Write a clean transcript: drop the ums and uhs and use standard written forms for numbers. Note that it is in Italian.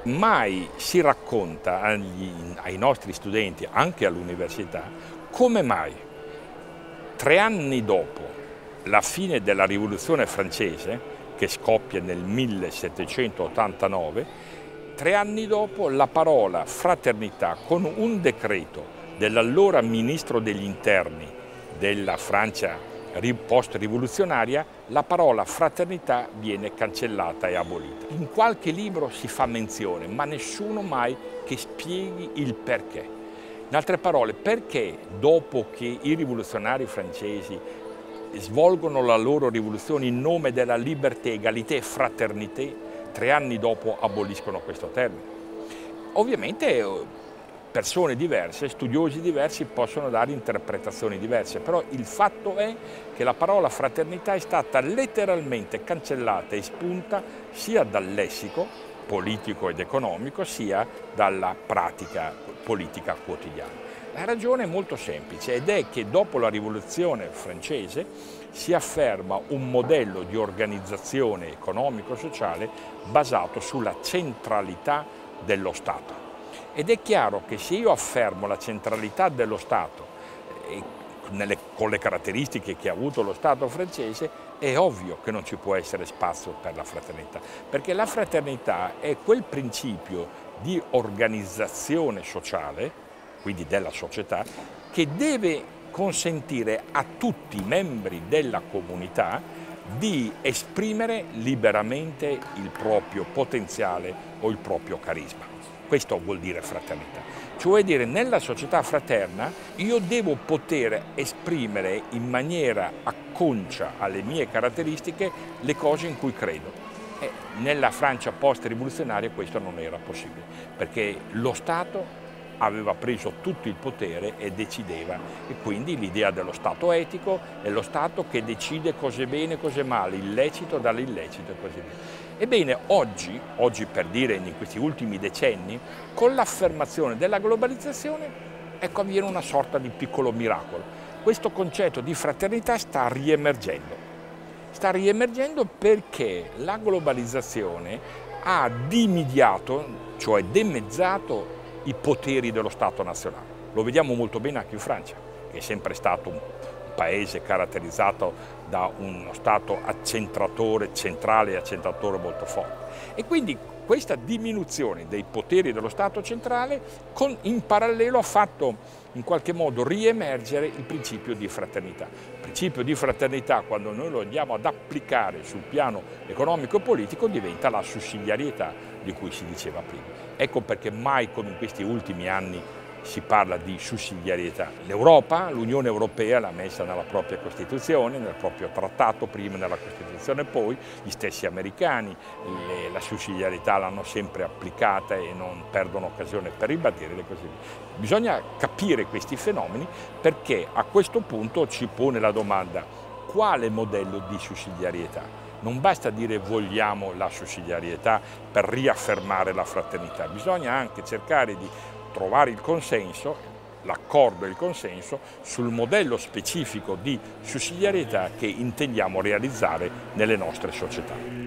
Mai si racconta ai nostri studenti, anche all'università, come mai 3 anni dopo la fine della Rivoluzione francese, che scoppia nel 1789, 3 anni dopo la parola fraternità, con un decreto dell'allora ministro degli interni della Francia post-rivoluzionaria, la parola fraternità viene cancellata e abolita. In qualche libro si fa menzione, ma nessuno mai che spieghi il perché. In altre parole, perché dopo che i rivoluzionari francesi svolgono la loro rivoluzione in nome della liberté, égalité e fraternité, 3 anni dopo aboliscono questo termine? Ovviamente persone diverse, studiosi diversi possono dare interpretazioni diverse, però il fatto è che la parola fraternità è stata letteralmente cancellata e espunta sia dal lessico politico ed economico sia dalla pratica politica quotidiana. La ragione è molto semplice ed è che dopo la rivoluzione francese si afferma un modello di organizzazione economico-sociale basato sulla centralità dello Stato. Ed è chiaro che se io affermo la centralità dello Stato con le caratteristiche che ha avuto lo Stato francese, è ovvio che non ci può essere spazio per la fraternità, perché la fraternità è quel principio di organizzazione sociale, quindi della società, che deve consentire a tutti i membri della comunità di esprimere liberamente il proprio potenziale o il proprio carisma. Questo vuol dire fraternità, cioè vuol dire nella società fraterna io devo poter esprimere in maniera acconcia alle mie caratteristiche le cose in cui credo. Nella Francia post-rivoluzionaria questo non era possibile, perché lo Stato aveva preso tutto il potere e decideva, e quindi l'idea dello Stato etico è lo Stato che decide cose bene e cose male, illecito dall'illecito e così via. Ebbene, oggi per dire in questi ultimi decenni, con l'affermazione della globalizzazione, ecco, avviene una sorta di piccolo miracolo. Questo concetto di fraternità sta riemergendo. Sta riemergendo perché la globalizzazione ha dimediato, cioè demezzato, i poteri dello Stato nazionale. Lo vediamo molto bene anche in Francia, che è sempre stato un paese caratterizzato da uno Stato accentratore, centrale e accentratore molto forte. E quindi questa diminuzione dei poteri dello Stato centrale in parallelo ha fatto in qualche modo riemergere il principio di fraternità. Il principio di fraternità, quando noi lo andiamo ad applicare sul piano economico e politico, diventa la sussidiarietà di cui si diceva prima. Ecco perché mai come in questi ultimi anni si parla di sussidiarietà. L'Europa, l'Unione Europea l'ha messa nella propria Costituzione, nel proprio trattato, prima nella Costituzione poi, gli stessi americani la sussidiarietà l'hanno sempre applicata e non perdono occasione per ribadirla e così via. Bisogna capire questi fenomeni perché a questo punto ci pone la domanda: quale modello di sussidiarietà? Non basta dire vogliamo la sussidiarietà per riaffermare la fraternità, bisogna anche cercare di trovare il consenso, l'accordo e il consenso sul modello specifico di sussidiarietà che intendiamo realizzare nelle nostre società.